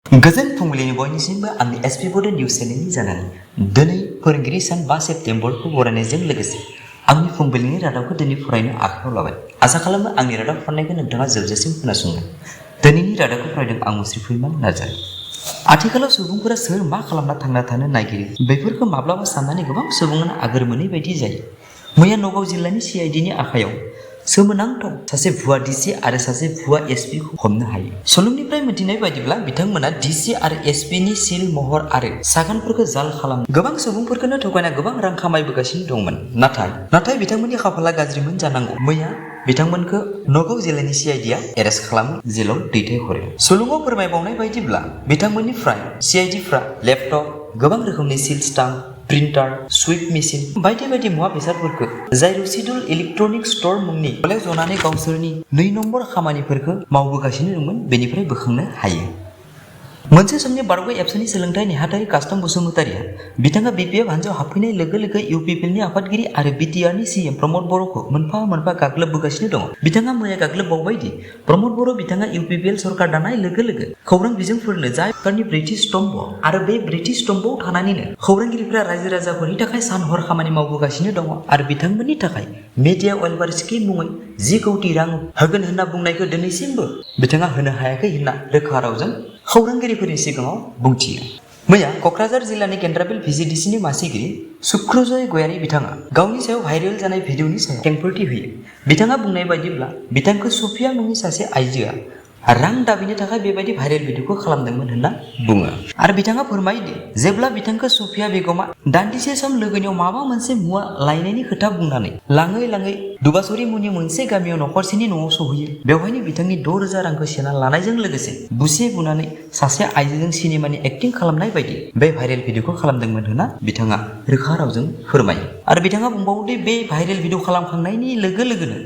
गोजोन फुंबिलिनि बयनिसिमबो आंनि एसपि बड' निउस चेनेलनि जानानै दिनै फोरोंगिरि सान 5 सेप्तेम्बरखौ बरायनायजों लोगोसे आंनि फुंबिलिनि रादाबखौ दिनै फरायनो आखायाव लाबाय। आसा खालामो आंनि रादाब फरायनायखौ नोंथाङा जोबजासिम खोनासंगोन। दिनैनि रादाबखौ फरायदों आं मुस्रि फैमान नार्जारि। आथिखालाव सुबुंफोरा सोर मा खालामना थांना थानो नागिरो बेफोरखौ माब्लाबा साननानै गोबां सुबुङानो आगोर मोनै बायदि जायो। मैया नगाव जिल्लानि CIDनि आखायाव सोमोनांथाव सासे भुवा DC आरो सासे भुवा SP खौ हमनो हायो। सुलुंनिफ्राय मिथिनाय बायदिब्ला बिथांमोना DC आरो SP नि सिल महर आरो सागानफोरखौ जाल खालाम गोबां सुबुंफोरखौनो थगायना गोबां रां खामायबोगासिनो दंमोन। नाथाय बिथांमोननि खाफाला गाज्रिमोन जानांगौ। मैया बिथांमोनखौ नगाव जिल्लानि CIDआ एरेस्ट खालामो, जेलाव दैथायहरो। सुलुङाव फोरमायबावनाय बायदिब्ला बिथांमोननिफ्राय CIDफ्रा लेपटप, गोबां रोखोमनि सिल स्टाम्प, प्रिन्टार, सुइप मेसिन बायदि बायदि मुवा बेसादफोरखौ जाय रुसिदुल इलेक्ट्रनिक स्ट'र मुंनि गलायाव जनानै गावसोरनि 2 नम्बर खामानिफोरखौ मावबोगासिनो दंमोन बेनिफ्राय बोखांनो हायो। मोनसे समनि बारग' एबसुनि सोलोंथाइ नेहाथारि कास्टम बसुमतारिया बिथाङा BPF हान्जायाव हाबफैनाय लोगो लोगो UPPLनि आफादगिरि आरो BTRनि CM प्रमद बर'खौ मोनफा मोनफा गाग्लोबबोगासिनो दङ। बिथाङा मैया गाग्लोबबावबाय दि प्रमद बर' बिथाङा UPPL सरकार दानाय लोगो लोगो खौरां बिजोंफोरनो जाय सरकारनि ब्रैथि स्तम्भ आरो बे ब्रैथि स्तम्भआव थानानैनो खौरांगिरिफ्रा रायजो राजाफोरनि थाखाय सान हर खामानि मावबोगासिनो दङ आरो बिथांमोननि थाखाय मिडिया वेलफेयार स्किम मुङै 10 कौटि रां होगोन होनना बुंनायखौ दिनैसिमबो बिथाङा होनो हायाखै होनना रोखा रावजों खौरांगिरिफोरनि सिगाङाव बुंथियो। मैया क'क्राझार जिल्लानि केन्द्राबिल VCDCनि मासिगिरि सुक्रजय गयारि बिथाङा गावनि सायाव भाइरेल जानाय भिडिअनि सायाव खेंफोरथि होयो। बिथाङा बुंनाय बायदिब्ला बिथांखौ सफिया मुंनि सासे आइजोआ रां दाबिनो थाखाय बेबायदि भाइरेल भिडिअखौ खालामदोंमोन होनना बुङो आरो बिथाङा फोरमायोदि जेब्ला बिथांखौ सफिया बेगमा दान्दिसे सम लोगोनियाव माबा मोनसे मुवा लायनायनि खोथा बुंनानै लाङै दुबासुरि मुंनि मोनसे गामियाव नखरसेनि न'आव सहैयो। बेवहायनो बिथांनि 6,000 रांखौ सेना लानायजों लोगोसे बुसे बुनानै सासे आइजोजों सिनेमानि एक्टिं खालामनाय बायदि बे भाइरेल भिडिअखौ खालामदोंमोन होनना बिथाङा रोखा रावजों फोरमायो आरो बिथाङा बुंबावोदि बे भाइरेल भिडिअ खालामखांनायनि लोगो लोगोनो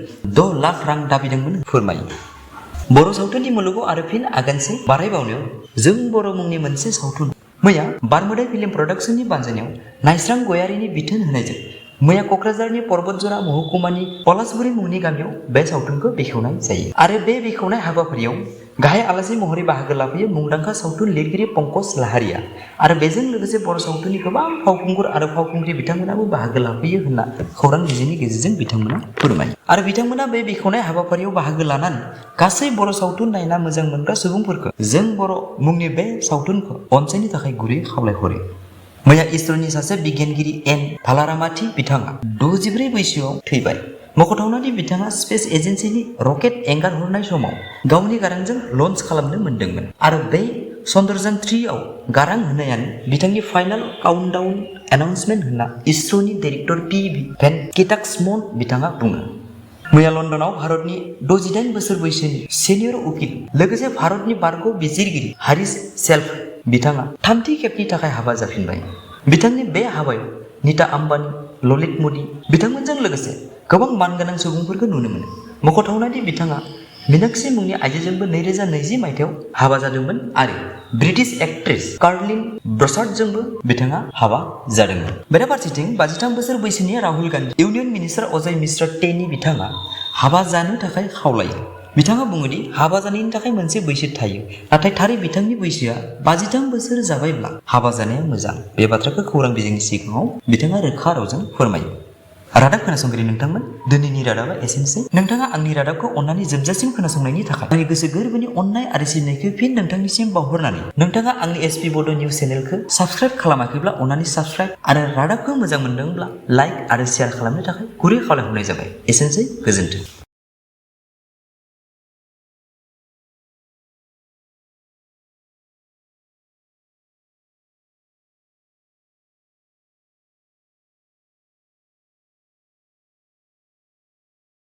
6 लाख रां दाबिदोंमोन फोरमायो। बर' सावथुननि मुलुगाव आरो फिन आगानसे बारायबावनायाव जों बर' मुंनि मोनसे सावथुन मैया बारमोदाइ फिल्म प्रडाक्शननि बानजायनायाव नायस्रां गयारिनि बिथोन होनायजों मैया क'क्राझारनि पर्बतजरा महकुमानि पलासबुरि मुंनि गामियाव बे सावथुनखौ बेखेवनाय जायो आरो बे बेखेवनाय हाबाफारियाव गाहाय आलासि महरै बाहागो लाफैयो मुंदांखा सावथुन लिरगिरि पंकज लाहारिया आरो बेजों लोगोसे बर' सावथुननि गोबां फावखुंगुर आरो फावखुंग्रि बिथांमोनाबो बाहागो लाफैयो होनना खौरां बिजोंनि गेजेरजों बिथांमोना फोरमायो आरो बिथांमोना बे बेखेवनाय हाबाफारियाव बाहागो लानानै गासै बर' सावथुन नायना मोजां मोनग्रा सुबुंफोरखौ जों बर' मुंनि बे सावथुनखौ अनसायनो थाखाय गुरै खावलायहरो। मैया इसोरनि सासे बिगियानगिरि N भालारामाथि बिथाङा 64 बैसोआव थैबाय। मख'थावनादि बिथाङा स्पेस एजेन्सिनि रकेट एंगार हरनाय समाव गावनि गारांजों लन्च खालामनो मोन्दोंमोन आरो बे चन्द्रयान 3 आव गारां होनायानो बिथांनि फाइनाल काउन्टडाउन एनाउन्समेन्ट होनना इसोरनि डाइरेक्टर PV भेंकटेश्वरन बिथाङा बुङो। मैया लण्डनाव भारतनि 68 बोसोर बैसोनि सिनियर उकिल लोगोसे भारतनि बारग' बिजिरगिरि हारिस सेल्फ बिथाङा 3थि खेबनि थाखाय हाबा जाफिनबाय। बिथांनि बे हाबायाव नीता आम्बानी, ललित मदि बिथांमोनजों लोगोसे गोबां मानगोनां सुबुंफोरखौ नुनो मोनो। मख'थावनादि बिथाङा मीनाक्षी मुंनि आइजोजोंबो 2020 मायथाइयाव हाबा जादोंमोन आरो ब्रिटिश एक्ट्रेस कार्लिन ब्रसार्डजोंबो बिथाङा हाबा जादोंमोन। बेराफारसेथिं 53 बोसोर बैसोनि राहुल गान्धी इउनियन मिनिस्टार अजय मिश्रा टेनी बिथाङा हाबा जानो थाखाय खावलायो। बिथाङा बुङोदि हाबा जानायनि थाखाय मोनसे बैसो थायो, नाथाय थारै बिथांनि बैसोआ 53 बोसोर जाबायब्ला हाबा जानाया मोजां। बे बाथ्राखौ खौरां बिजोंनि सिगाङाव बिथाङा रोखा रावजों फोरमायो। रादाब खोनासंगिरि नोंथांमोन, दिनैनि रादाबा एसेनोसै। नोंथाङा आंनि रादाबखौ अननानै जोबजासिम खोनासंनायनि थाखाय आंनि गोसो गोरबोनि अननाय आरो सिबिनायखौ फिन नोंथांनिसिम बावहरनानै नोंथाङा आंनि एसपि बड' निउस चेनेलखौ साबस्क्राइब खालामाखैब्ला अननानै साबस्क्राइब आरो रादाबखौ मोजां मोनदोंब्ला लाइक आरो शेयार खालामनो थाखाय गुरै खावलायहरनाय जाबाय। एसेनोसै, गोजोन्थों।